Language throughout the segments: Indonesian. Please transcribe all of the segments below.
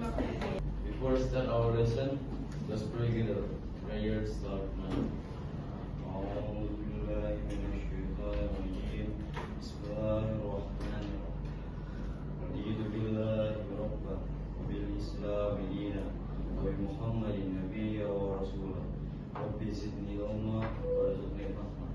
Before start our lesson, let's pray together. Prayer start now. أعوذ بالله من الشيطان الرجيم. بسم الله الرحمن الرحيم. رضيت بالله ربا وبالإسلام دينا وبمحمد نبيا ورسولا. رب زدني علما وارزقني فهما.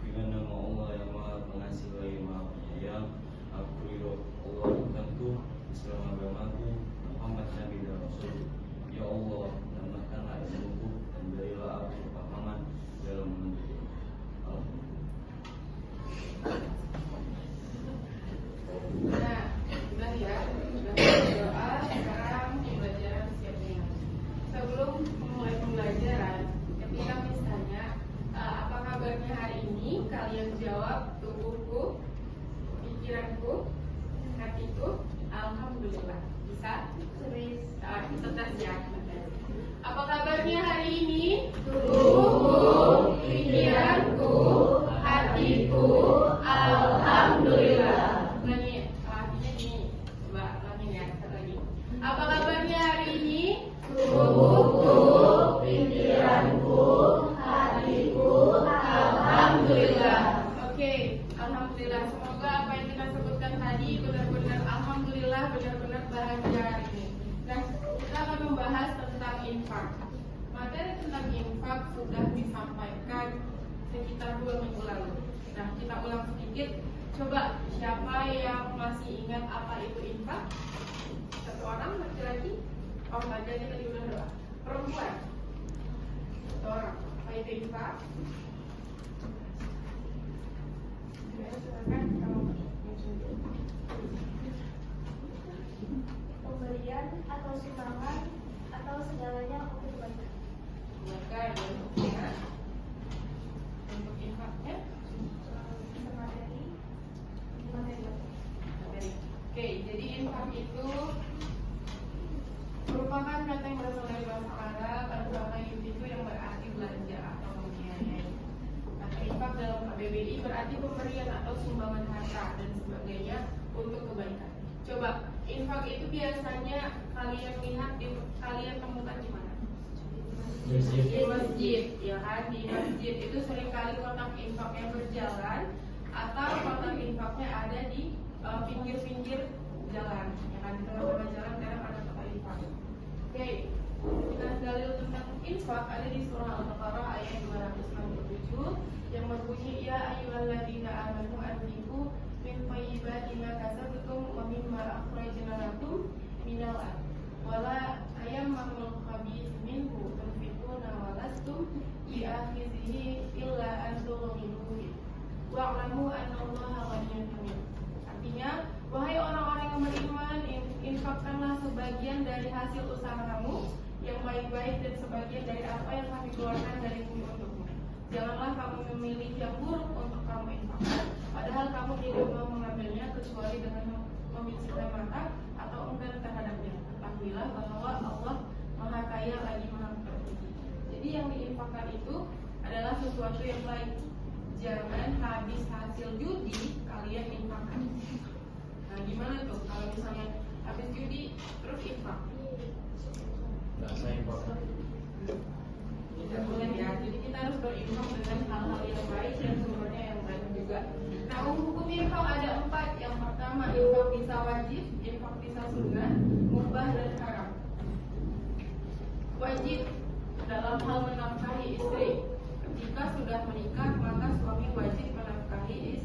Dengan nama Allah yang Maha Pengasih lagi Maha Penyayang, aku ridho Allah Tuhanku, Islam agamaku, Muhammad Nabi dan Rasul. Ya Allah, tambahkanlah ilmuku dan berilah aku kepahaman dalam menuntut ilmu. Nah, sudah ya, sudah berdoa. Sekarang pembelajaran siapnya. Sebelum memulai pembelajaran, ketika misalnya apa kabarnya hari ini, kalian jawab tubuhku, pikiranku, hatiku, alhamdulillah. Bisa? Kita tes ya. Apa kabarnya hari ini? Tubuhku, pikiranku, hatiku, alhamdulillah. Ulangi, artinya gini. Coba ulangin ya, satu lagi. Apa kabarnya hari ini? Tubuhku, pikiranku, hatiku, alhamdulillah. Oke, alhamdulillah. Semoga apa yang kita sebutkan tadi benar-benar alhamdulillah, benar-benar bahagia hari ini. Nah, kita akan membahas tentang infak. Materi tentang infak sudah disampaikan sekitar 2 minggu lalu. Nah, kita ulang sedikit. Coba siapa yang masih ingat apa itu infak? Satu orang, laki-laki? Oh, bacanya tadi udah doa. Perempuan? Satu orang. Apa itu infak? Silakan kalau pemberian atau sumbangan atau segalanya untuk kebaikan. Ya. Untuk infaknya Materi. Oke, jadi infak itu merupakan kata yang berasal dari bahasa Arab. Al-Infaq itu yang berarti belanja atau membiayai. Kata infak dalam KBBI berarti pemberian atau sumbangan harta dan sebagainya untuk kebaikan. Coba, infak itu biasanya kalian lihat, kalian temukan di mana? Di masjid, ya kan? Di masjid itu seringkali kotak infaknya berjalan atau kotak infaknya ada di pinggir-pinggir jalan, ya kan? Di tengah-tengah jalan kadang ada kotak infak. Oke, kita dalil tentang infak ada di surah Al-Baqarah ayat 267 yang berbunyi ya ayyuhalladzina amanu anfiqu min thayyibati ma kasabtum wa mimma akhrajna lakum minal ardh wala tayammamul khabith minhu tunfiquna wa lastum bi'akhidhihi illa an tughmidu wa'lamu anna Allaha ghaniyyun hamid. Artinya, wahai orang-orang yang beriman, infakkanlah sebagian dari hasil usaha kamu yang baik-baik dan sebagian dari apa yang kami keluarkan dari bumi untukmu. Janganlah kamu memilih yang buruk untuk kamu infakkan, padahal kamu tidak mau mengambilnya kecuali dengan membisikkan mata atau enggan terhadapnya. Ketahuilah bahwa Allah Maha Kaya lagi Maha Terpuji. Jadi yang diinfakkan itu adalah sesuatu yang baik. Jangan habis hasil judi kalian infakkan. Nah, gimana tuh kalau misalnya habis judi terus infak? Tidak saya infak. Tidak boleh ya. Jadi kita harus berinfak dengan hal-hal yang baik dan sumbernya yang baik juga. Nah, hukum infak ada 4. Yang pertama, infak bisa wajib, infak bisa sunnah, mubah dan haram. Wajib dalam hal menafkahi istri. Ketika sudah menikah, maka suami wajib menafkahi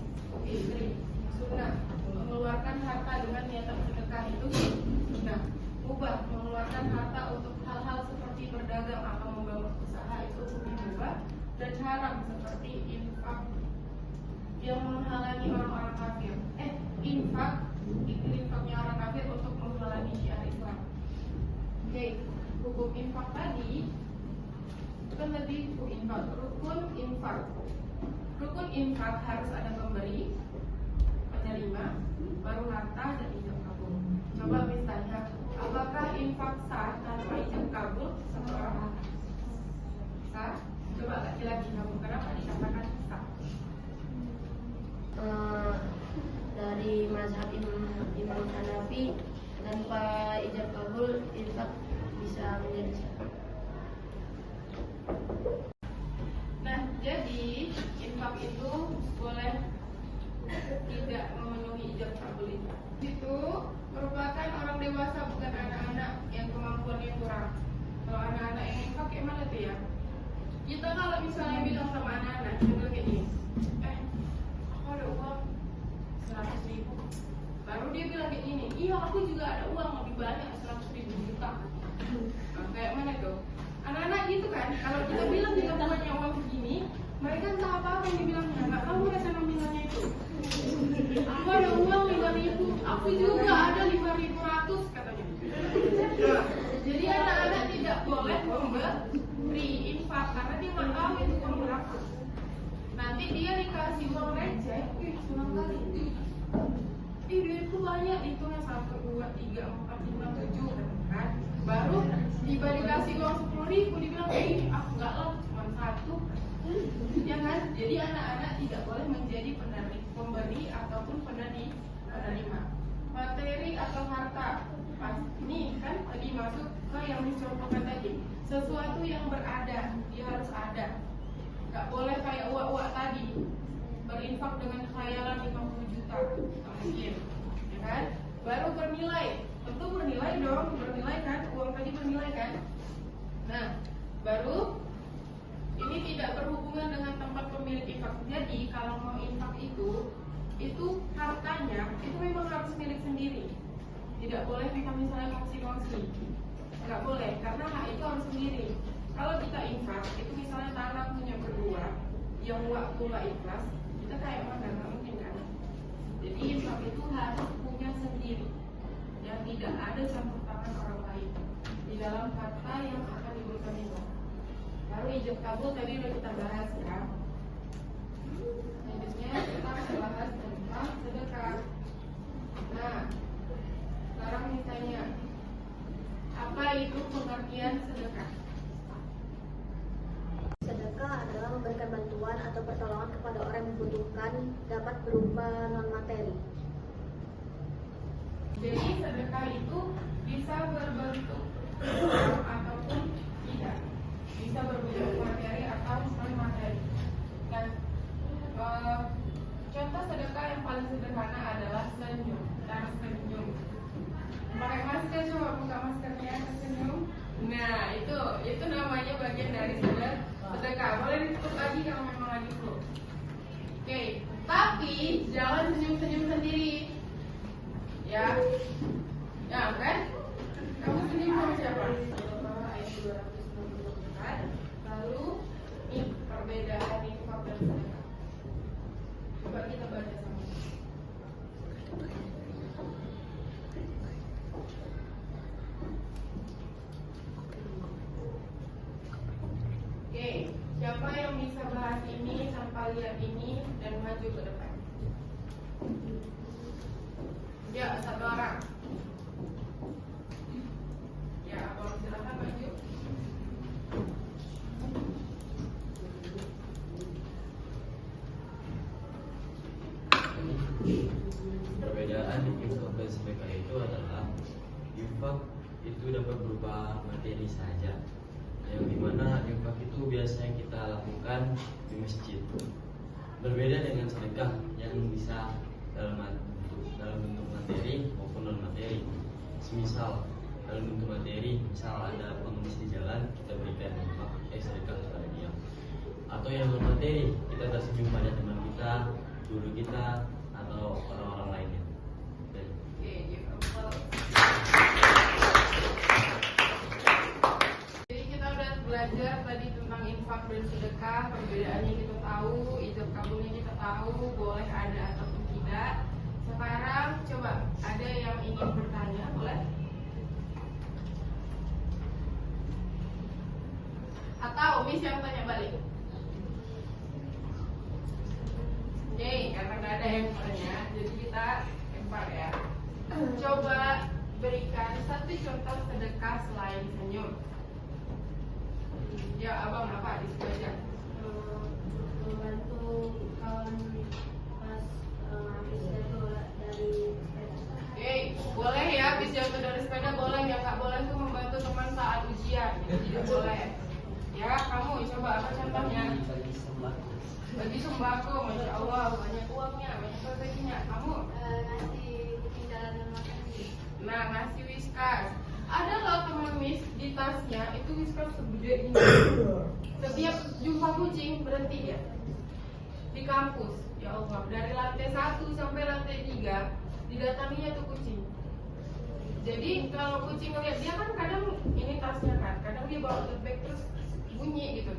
istri. Sunnah, mengeluarkan harta dengan niatan sedekah itu sunnah. Mubah, mengeluarkan harta untuk hal-hal seperti berdagang atau membangun usaha itu hukum mubah. Dan haram seperti infak yang menghalangi orang-orang kafir. Infaknya orang kafir untuk menghalangi syiar Islam. Oke, hukum infak tadi kan tadi rukun infak. Rukun infak harus ada pemberi, penerima, baru harta dan ijab kabul. Coba misalnya, apakah infak sah tanpa ijab kabul seseorang? Sah? Coba laki-laki kamu, kenapa dikatakan sah? Dari mazhab Imam Hanafi Tanpa ijab kabul, infak bisa menjadi sah. Nah, jadi infak itu boleh tidak memenuhi ijab kabul itu merupakan orang dewasa, bukan anak-anak yang kemampuannya kurang. Kalau anak-anak yang infak kayak mana tuh ya? Kita kalau misalnya bilang sama anak-anak, kita bilang kayak gini, aku ada uang 100.000. Baru dia bilang kayak gini, iya aku juga ada uang lebih banyak 100.000 juta. Nah, kayak mana tuh? Anak-anak gitu kan, kalau kita bilang kita punya uang segini, mereka entah apa yang dibilangnya, nggak tahu mereka nominalnya itu. Aku ada uang 5.000, aku juga ada 5.100 katanya. Nah, jadi anak-anak tidak boleh memberi infak karena dia nggak tahu itu uang berapa. Nanti dia dikasih uang receh, senang kali. Duitku banyak, hitungnya 1, 2, 3, 4, 5, 7 kan. Baru tiba dikasih uang 10.000, dibilang aku nggak lah, cuma 1. Ya kan? Jadi anak-anak tidak boleh menjadi pemberi ataupun penerima materi atau harta. Ini kan tadi masuk ke yang dicontohkan tadi, sesuatu yang berada, dia harus ada. Nggak boleh kayak uak-uak tadi berinfak dengan khayalan 50 juta, nggak mungkin, ya kan? Baru bernilai, tentu bernilai dong, bernilai kan, uang tadi bernilai kan. Nah, baru ini tidak berhubungan dengan tempat pemilik infak. Jadi kalau mau infak itu hartanya itu memang harus milik sendiri. Tidak boleh kita misalnya kongsi-kongsi, nggak boleh, karena hak itu harus sendiri. Kalau kita infak itu misalnya tanah punya berdua, yang waktu nggak ikhlas, kita kayak mana? Nggak mungkin kan? Jadi infak itu harus punya sendiri, yang tidak ada campur tangan orang lain di dalam harta yang akan diberikan infak. Baru ijab kabul tadi udah kita bahas ya. Selanjutnya kita bahas tentang sedekah. Nah, sekarang misalnya apa itu pengertian sedekah? Sedekah adalah memberikan bantuan atau pertolongan kepada orang yang membutuhkan, dapat berupa non-materi. Jadi sedekah itu bisa berbentuk uang ataupun tidak, bisa berbentuk materi atau non materi. Dan contoh sedekah yang paling sederhana adalah senyum, cara senyum. Pakai masker, coba buka maskernya, senyum. Nah itu namanya bagian dari sedekah. Boleh ditutup lagi kalau memang lagi flu. Oke, tapi jangan senyum-senyum sendiri. Ya kan? Kamu senyum sama siapa? Ayat 294. Lalu ini perbedaan infak dan sedekah. Coba kita baca sama. Oke, siapa yang bisa bahas ini tanpa lihat ini dan maju ke depan? Ya, satu orang. Ya, abang silakan maju. Perbedaan infak dan sedekah itu adalah infak itu dapat berupa materi saja, yang dimana infak itu biasanya kita lakukan di masjid. Berbeda dengan sedekah yang bisa dalam bentuk materi maupun non materi. Semisal dalam bentuk materi, misal ada pengemis di jalan, kita berikan infak sedekah kepada dia. Atau yang non materi, kita tersenyum pada teman kita, guru kita, atau orang-orang lainnya. Jadi kita udah belajar tadi tentang infak dan sedekah, perbedaannya kita tahu, ijab kabulnya kita tahu, boleh ada ataupun tidak. Sekarang coba ada yang ingin bertanya, boleh? Atau Miss yang tanya balik? Oke, karena nggak ada yang tanya, jadi kita lempar ya. Coba berikan satu contoh sedekah selain senyum. Ya, abang apa? Di situ aja. Membantu kawan pas habis jatuh dari sepeda. Oke, boleh ya. habis jatuh dari sepeda boleh, yang nggak boleh tuh membantu teman saat ujian, gitu tidak boleh. Ya, kamu coba apa contohnya? Bagi sembako, masya Allah, banyak uangnya, banyak rezekinya. Kamu? Ngasih kucing jalanan makan sih. Nah, ngasih whiskas. Ada loh teman Miss di tasnya itu whiskas segede ini. Setiap jumpa kucing berhenti dia di kampus. Ya Allah, dari lantai 1 sampai lantai 3 didatanginya tuh kucing. Jadi kalau kucing ngeliat dia kan kadang ini tasnya kan, kadang dia bawa tote bag terus bunyi gitu.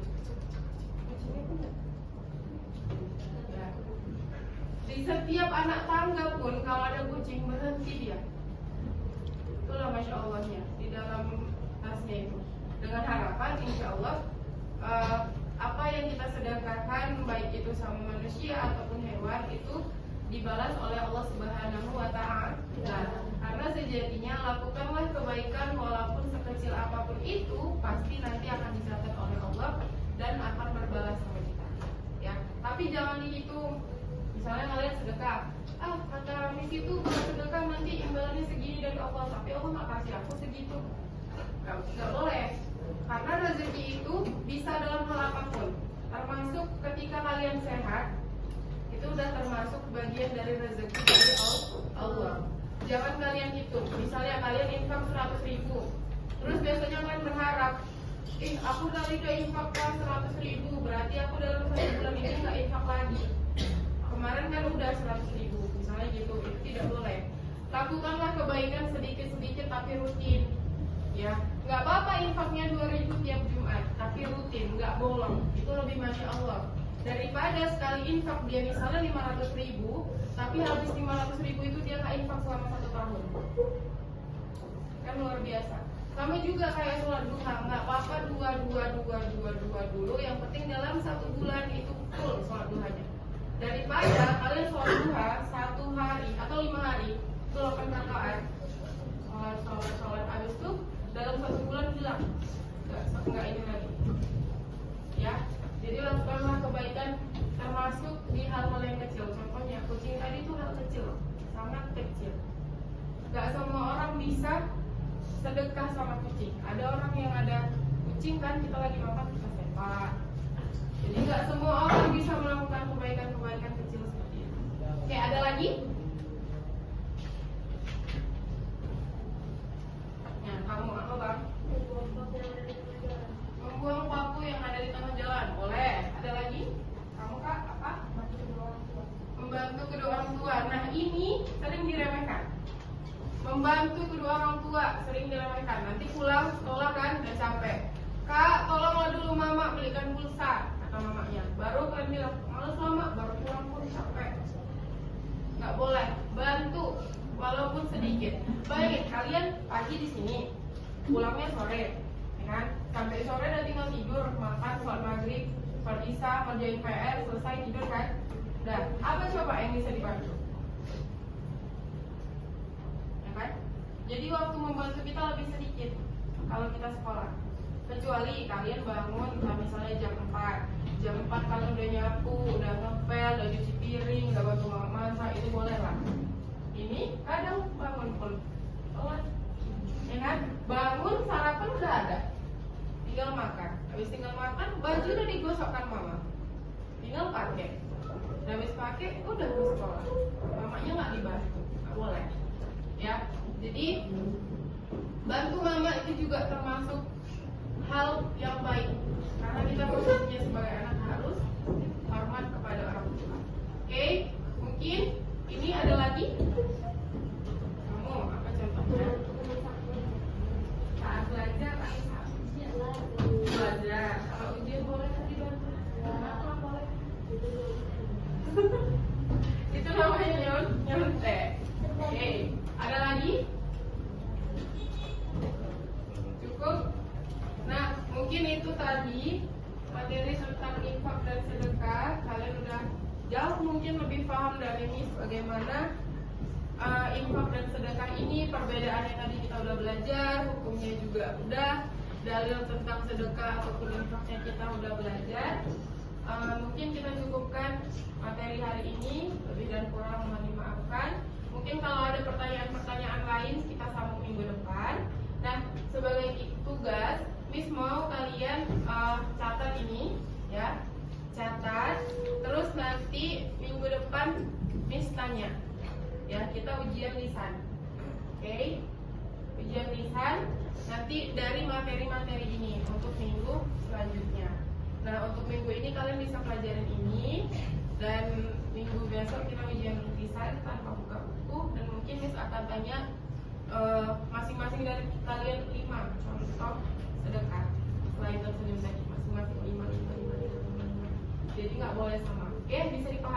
Kucingnya pun ya. Di setiap anak tangga pun kalau ada kucing berhenti dia. Itulah masya Allahnya di dalam tasnya itu. Dengan harapan insya Allah apa yang kita sedekahkan baik itu sama manusia ataupun hewan itu dibalas oleh Allah Subhanahu wa Ta'ala. Karena sejatinya lakukanlah kebaikan walaupun sekecil apapun itu pasti nanti akan dicatat oleh Allah dan akan berbalas sama kita. Ya, tapi jangan dihitung. Misalnya kalian sedekah, kata Miss itu kalau sedekah nanti imbalannya segini dari Allah, tapi Allah nggak kasih aku segitu. Nggak boleh. Karena rezeki itu bisa dalam hal apapun, termasuk ketika kalian sehat, itu udah termasuk bagian dari rezeki dari Allah. Jangan kalian hitung. Misalnya kalian infak 100.000, terus biasanya kalian berharap, aku dari udah infakkan 100.000, berarti aku dalam 1 bulan ini nggak infak lagi. Kemarin kan udah 100.000, misalnya gitu. Itu tidak boleh. Lakukanlah kebaikan sedikit-sedikit tapi rutin. Ya, nggak apa-apa infaknya 2.000 tiap Jumat, tapi rutin, nggak bolong. Itu lebih masya Allah. Daripada sekali infak dia misalnya 500.000, tapi habis 500.000 itu dia nggak infak selama 1 tahun. Kan luar biasa. Sama juga kayak sholat duha, nggak apa-apa dua dulu. Yang penting dalam 1 bulan itu full sholat duhanya. Daripada kalian sholat duha 1 hari atau 5 hari, itu 8 rakaat. Sholat habis itu dalam 1 bulan hilang, nggak ini lagi. Ya, jadi lakukanlah kebaikan termasuk di hal-hal yang kecil. Contohnya kucing tadi itu hal kecil, sangat kecil. Nggak semua orang bisa sedekah sama kucing. Ada orang yang ada kucing kan, kita lagi makan kita sepak. Jadi nggak semua orang bisa melakukan kebaikan-kebaikan kecil seperti itu. Oke, ada lagi? Ya, kamu apa bang? Membuang paku yang ada di tengah jalan. Boleh. Ada lagi? Kamu kak apa? Membantu kedua orang tua. Nah ini sering diremehkan. Membantu kedua orang tua sering diremehkan. Nanti pulang sekolah kan udah capek. Kak, tolonglah dulu mama belikan pulsa, kata mamanya. Baru kalian bilang, malas lama, baru pulang pun capek. Nggak boleh. Bantu walaupun sedikit. Bayangin kalian pagi di sini, pulangnya sore, ya kan? Sampai sore udah tinggal tidur, makan, sholat maghrib, sholat isya, kerjain PR, selesai tidur kan? Udah. Apa coba yang bisa dibantu? Ya kan? Jadi waktu membantu kita lebih sedikit kalau kita sekolah. Kecuali kalian bangun, misalnya jam 4. Jam 4 kalian udah nyapu, udah ngepel, udah cuci piring, udah bantu masak, itu boleh lah. Ini kadang bangun pun sholat, ya kan? Bangun sarapan udah ada, tinggal makan. Habis tinggal makan, baju udah digosokkan mama, tinggal pakai. Habis pakai udah ke sekolah, mamanya nggak dibantu, nggak boleh. Ya, jadi bantu mama itu juga termasuk hal yang baik, karena kita posisinya sebagai anak harus hormat kepada orang tua. Oke, mungkin ini ada lagi. Kamu apa contohnya? Saat belajar, belajar. Kalau ujian boleh tadi bantu. Kenapa boleh? Itu namanya nyontek. Oke, ada lagi? Cukup? Nah, mungkin itu tadi materi tentang infak dan sedekah. Kalian udah jauh mungkin lebih paham dari Miss bagaimana infak dan sedekah ini. Perbedaannya tadi kita udah belajar, hukumnya juga udah, dalil tentang sedekah ataupun infaknya kita udah belajar. Mungkin kita cukupkan materi hari ini, lebih dan kurang mohon dimaafkan. Mungkin kalau ada pertanyaan-pertanyaan lain kita sambung lisan. Oke, ujian lisan nanti dari materi-materi ini untuk minggu selanjutnya. Nah, untuk minggu ini kalian bisa pelajaran ini, dan minggu besok kita ujian lisan tanpa buka buku, dan mungkin Miss akan tanya masing-masing dari kalian 5 contoh sedekah selain tersenyum tadi, masing-masing 5. Jadi nggak boleh sama. Oke, bisa dipakai